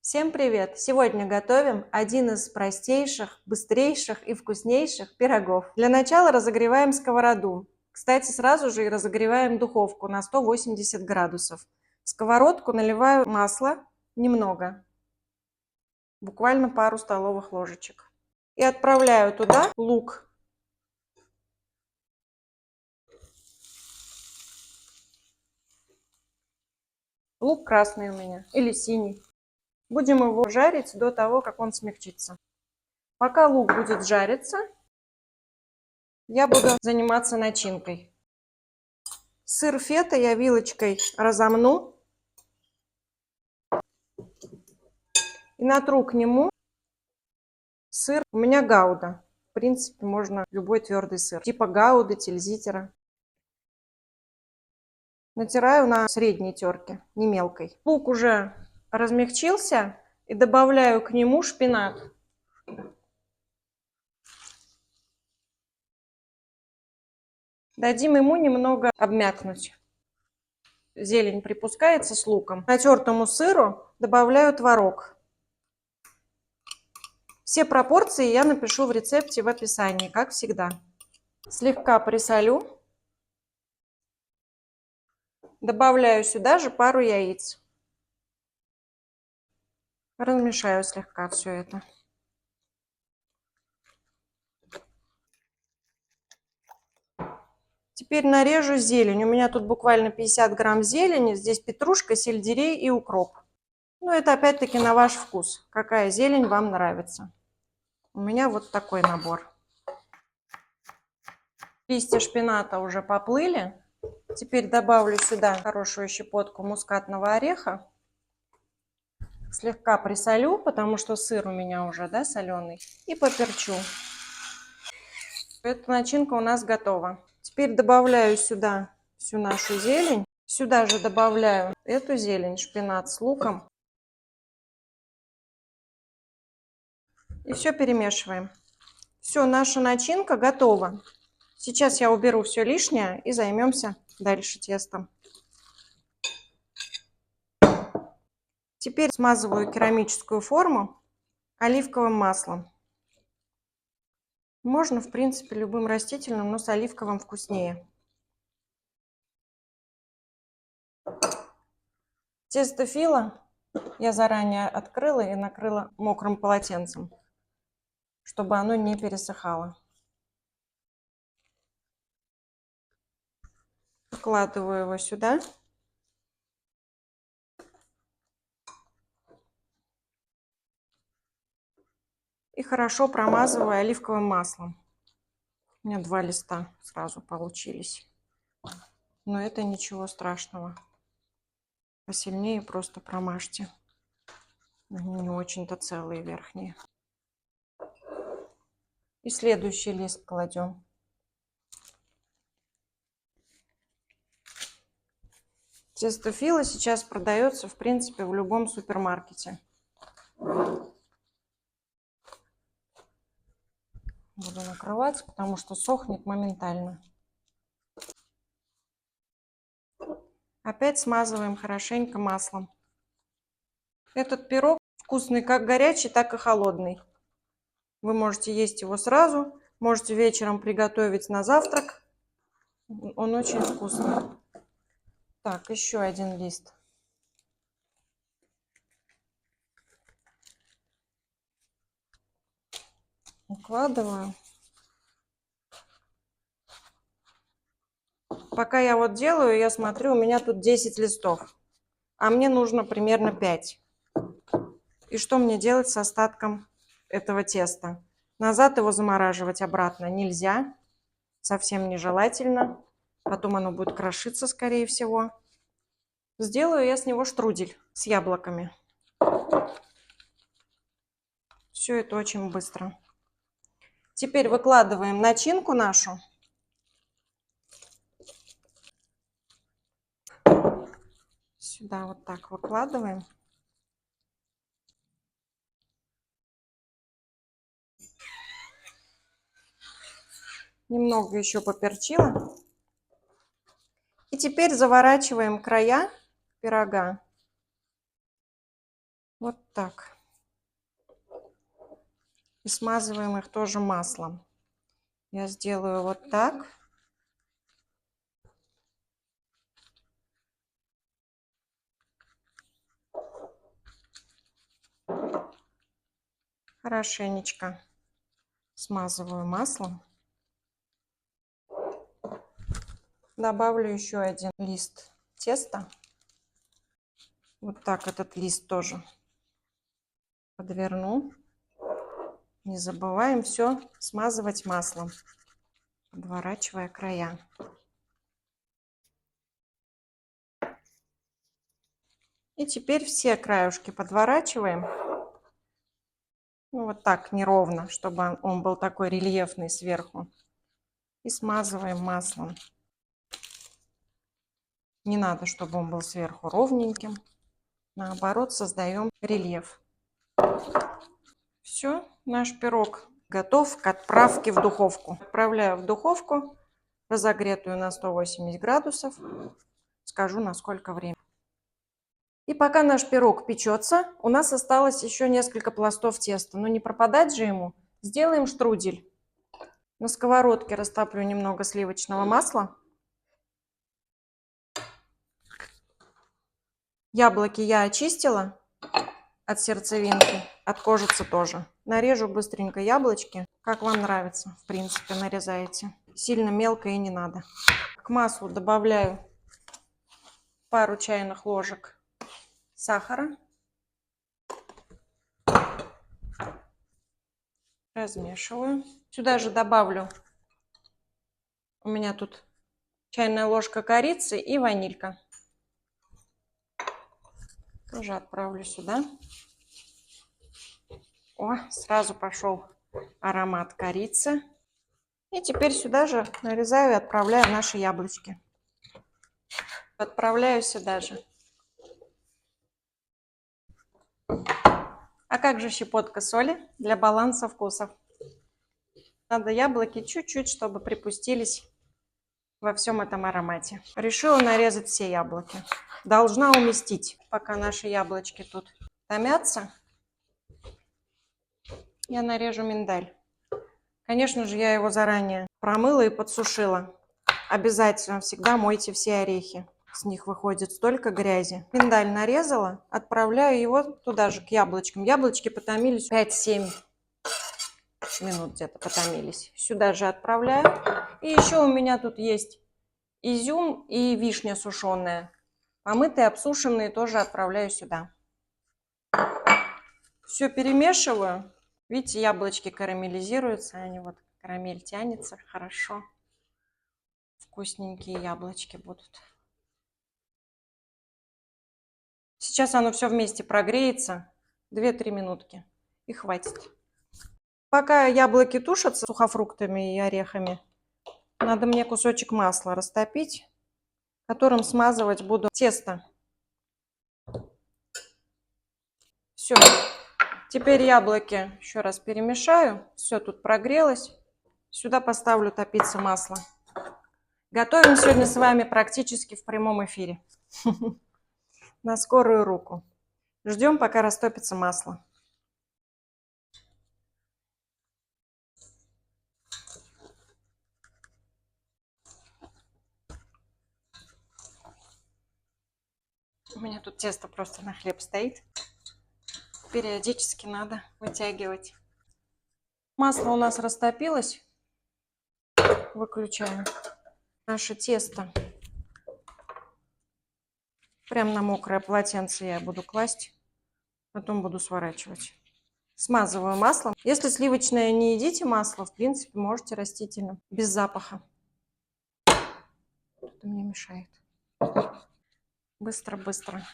Всем привет! Сегодня готовим один из простейших, быстрейших и вкуснейших пирогов. Для начала разогреваем сковороду. Кстати, сразу же и разогреваем духовку на 180 градусов. В сковородку наливаю масло немного, буквально пару столовых ложечек. И отправляю туда лук. Лук красный у меня или синий. Будем его жарить до того, как он смягчится. Пока лук будет жариться, я буду заниматься начинкой. Сыр фета я вилочкой разомну и натру к нему сыр. У меня гауда. В принципе, можно любой твердый сыр, типа гауды, тильзитера. Натираю на средней терке, не мелкой. Лук уже размягчился и добавляю к нему шпинат. Дадим ему немного обмякнуть. Зелень припускается с луком. Натертому сыру добавляю творог. Все пропорции я напишу в рецепте в описании, как всегда. Слегка присолю. Добавляю сюда же пару яиц. Размешаю слегка все это. Теперь нарежу зелень. У меня тут буквально 50 грамм зелени. Здесь петрушка, сельдерей и укроп. Ну, это опять-таки на ваш вкус. Какая зелень вам нравится. У меня вот такой набор. Листья шпината уже поплыли. Теперь добавлю сюда хорошую щепотку мускатного ореха. Слегка присолю, потому что сыр у меня уже, да, соленый. И поперчу. Эта начинка у нас готова. Теперь добавляю сюда всю нашу зелень. Сюда же добавляю эту зелень, шпинат с луком. И все перемешиваем. Все, наша начинка готова. Сейчас я уберу все лишнее и займемся дальше тестом. Теперь смазываю керамическую форму оливковым маслом. Можно, в принципе, любым растительным, но с оливковым вкуснее. Тесто фила я заранее открыла и накрыла мокрым полотенцем, чтобы оно не пересыхало. Выкладываю его сюда. И хорошо промазываю оливковым маслом. У меня 2 листа сразу получились. Но это ничего страшного. Посильнее просто промажьте. Они не очень-то целые верхние. И следующий лист кладем. Тесто фила сейчас продается, в принципе, в любом супермаркете. Буду накрывать, потому что сохнет моментально. Опять смазываем хорошенько маслом. Этот пирог вкусный как горячий, так и холодный. Вы можете есть его сразу, можете вечером приготовить на завтрак. Он очень вкусный. Так, еще один лист. Укладываю. Пока я вот делаю, я смотрю, у меня тут 10 листов, а мне нужно примерно 5. И что мне делать с остатком этого теста? Назад его замораживать обратно нельзя, совсем нежелательно. Потом оно будет крошиться, скорее всего. Сделаю я с него штрудель с яблоками. Все это очень быстро. Теперь выкладываем начинку нашу. Сюда вот так выкладываем. Немного еще поперчила. И теперь заворачиваем края пирога. Вот так. И смазываем их тоже маслом. Я сделаю вот так. Хорошенечко смазываю маслом. Добавлю еще один лист теста. Вот так этот лист тоже подверну. Не забываем все смазывать маслом, подворачивая края. И теперь все краюшки подворачиваем. Ну, вот так неровно, чтобы он был такой рельефный сверху. И смазываем маслом. Не надо, чтобы он был сверху ровненьким. Наоборот, создаем рельеф. Все, наш пирог готов к отправке в духовку. Отправляю в духовку, разогретую на 180 градусов. Скажу, на сколько времени. И пока наш пирог печется, у нас осталось еще несколько пластов теста. Но не пропадать же ему. Сделаем штрудель. На сковородке растоплю немного сливочного масла. Яблоки я очистила от сердцевинки, от кожицы тоже. Нарежу быстренько яблочки, как вам нравится, в принципе, нарезаете. Сильно мелко и не надо. К маслу добавляю пару чайных ложек сахара. Размешиваю. Сюда же добавлю, у меня тут чайная ложка корицы и ванилька. Тоже отправлю сюда. О, сразу пошел аромат корицы. И теперь сюда же нарезаю и отправляю наши яблочки. Отправляю сюда же. А как же щепотка соли для баланса вкусов? Надо яблоки чуть-чуть, чтобы припустились во всем этом аромате. Решила нарезать все яблоки. Должна уместить, пока наши яблочки тут томятся. Я нарежу миндаль. Конечно же, я его заранее промыла и подсушила. Обязательно всегда мойте все орехи. С них выходит столько грязи. Миндаль нарезала, отправляю его туда же, к яблочкам. Яблочки потомились 5-7 минут где-то потомились. Сюда же отправляю. И еще у меня тут есть изюм и вишня сушеная. Помытые, обсушенные тоже отправляю сюда. Все перемешиваю. Видите, яблочки карамелизируются. Они вот, карамель тянется хорошо. Вкусненькие яблочки будут. Сейчас оно все вместе прогреется. 2-3 минутки. И хватит. Пока яблоки тушатся сухофруктами и орехами, надо мне кусочек масла растопить, которым смазывать буду тесто. Все. Теперь яблоки еще раз перемешаю. Все тут прогрелось. Сюда поставлю топиться масло. Готовим сегодня с вами практически в прямом эфире. На скорую руку. Ждем, пока растопится масло. У меня тут тесто просто на хлеб стоит. Периодически надо вытягивать. Масло у нас растопилось. Выключаем наше тесто. Прям на мокрое полотенце я буду класть. Потом буду сворачивать. Смазываю маслом. Если сливочное не едите масло, в принципе, можете растительным, без запаха. Это мне мешает. Быстро-быстро.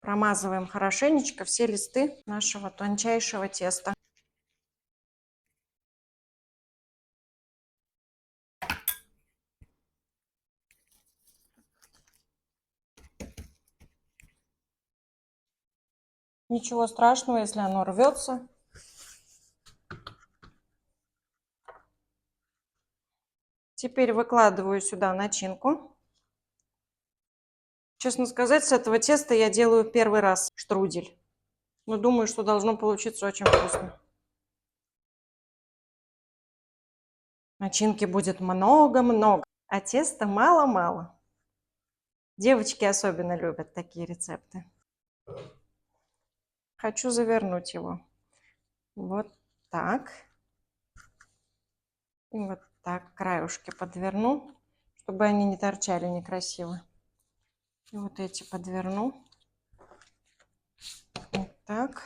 Промазываем хорошенечко все листы нашего тончайшего теста. Ничего страшного, если оно рвется. Теперь выкладываю сюда начинку. Честно сказать, с этого теста я делаю первый раз штрудель. Но думаю, что должно получиться очень вкусно. Начинки будет много-много, а теста мало-мало. Девочки особенно любят такие рецепты. Хочу завернуть его. Вот так. И вот так краюшки подверну, чтобы они не торчали некрасиво. И вот эти подверну. Вот так.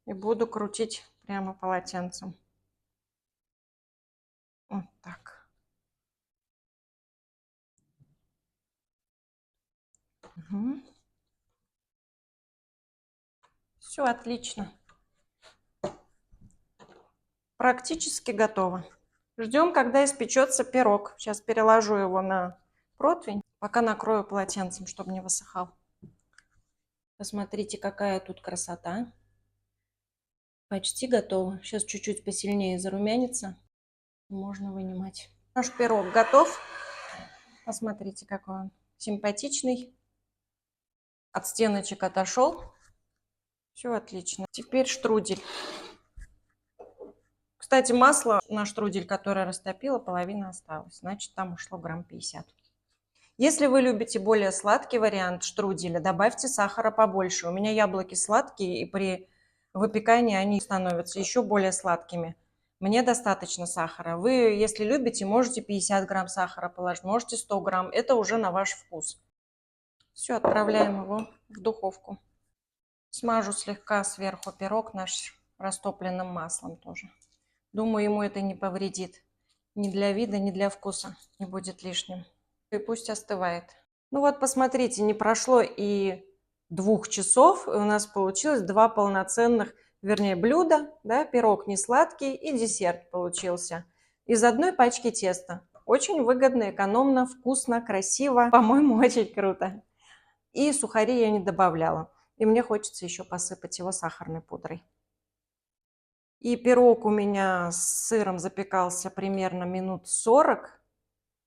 И буду крутить прямо полотенцем. Вот так. Угу. Все отлично. Практически готово. Ждем, когда испечется пирог. Сейчас переложу его на противень, пока накрою полотенцем, чтобы не высыхал. Посмотрите, какая тут красота. Почти готово. Сейчас чуть-чуть посильнее зарумянится. Можно вынимать. Наш пирог готов. Посмотрите, какой он симпатичный. От стеночек отошел. Все отлично. Теперь штрудель. Кстати, масло на штрудель, которое растопила, половина осталась. Значит, там ушло грамм 50. Если вы любите более сладкий вариант штруделя, добавьте сахара побольше. У меня яблоки сладкие, и при выпекании они становятся еще более сладкими. Мне достаточно сахара. Вы, если любите, можете 50 грамм сахара положить, можете 100 грамм. Это уже на ваш вкус. Все, отправляем его в духовку. Смажу слегка сверху пирог наш растопленным маслом тоже. Думаю, ему это не повредит. Ни для вида, ни для вкуса не будет лишним. И пусть остывает. Ну вот, посмотрите, не прошло и 2 часов, и у нас получилось 2 полноценных, вернее, блюда, да, пирог не сладкий и десерт получился. Из одной пачки теста. Очень выгодно, экономно, вкусно, красиво. По-моему, очень круто. И сухари я не добавляла. И мне хочется еще посыпать его сахарной пудрой. И пирог у меня с сыром запекался примерно минут 40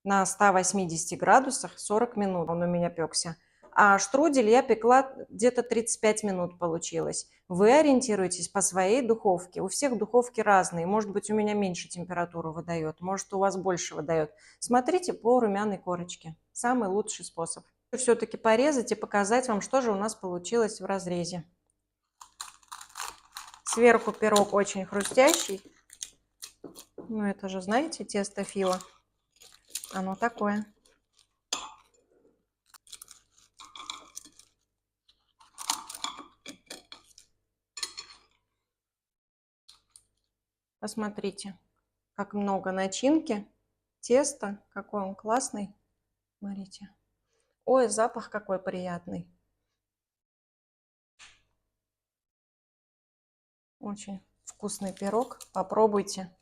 на 180 градусах, 40 минут он у меня пекся. А штрудель я пекла где-то 35 минут получилось. Вы ориентируетесь по своей духовке. У всех духовки разные. Может быть, у меня меньше температуру выдает, может, у вас больше выдает. Смотрите по румяной корочке. Самый лучший способ. Все-таки порезать и показать вам, что же у нас получилось в разрезе. Сверху пирог очень хрустящий. Ну, это же, знаете, тесто фила. Оно такое. Посмотрите, как много начинки. Тесто, какой он классный. Смотрите. Ой, запах какой приятный. Очень вкусный пирог. Попробуйте.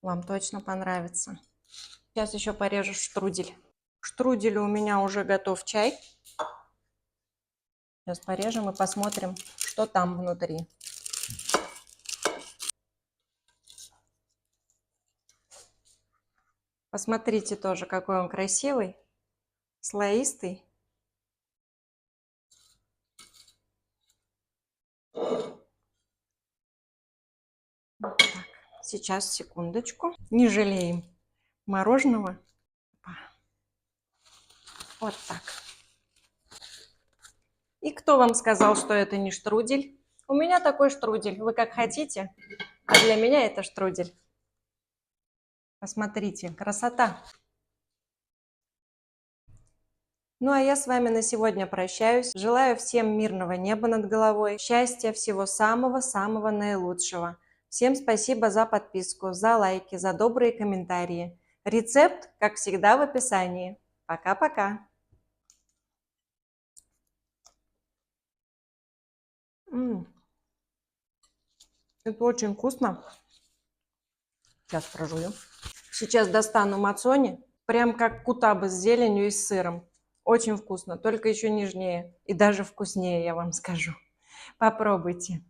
Вам точно понравится. Сейчас еще порежу штрудель. К штруделю у меня уже готов чай. Сейчас порежем и посмотрим, что там внутри. Посмотрите тоже, какой он красивый, слоистый. Вот так. Сейчас, секундочку. Не жалеем мороженого. Вот так. И кто вам сказал, что это не штрудель? У меня такой штрудель. Вы как хотите, а для меня это штрудель. Посмотрите, красота. Ну а я с вами на сегодня прощаюсь. Желаю всем мирного неба над головой, счастья, всего самого-самого наилучшего. Всем спасибо за подписку, за лайки, за добрые комментарии. Рецепт, как всегда, в описании. Пока-пока. Это очень вкусно. Сейчас прожую. Сейчас достану мацони, прям как кутабы с зеленью и с сыром. Очень вкусно, только еще нежнее и даже вкуснее, я вам скажу. Попробуйте.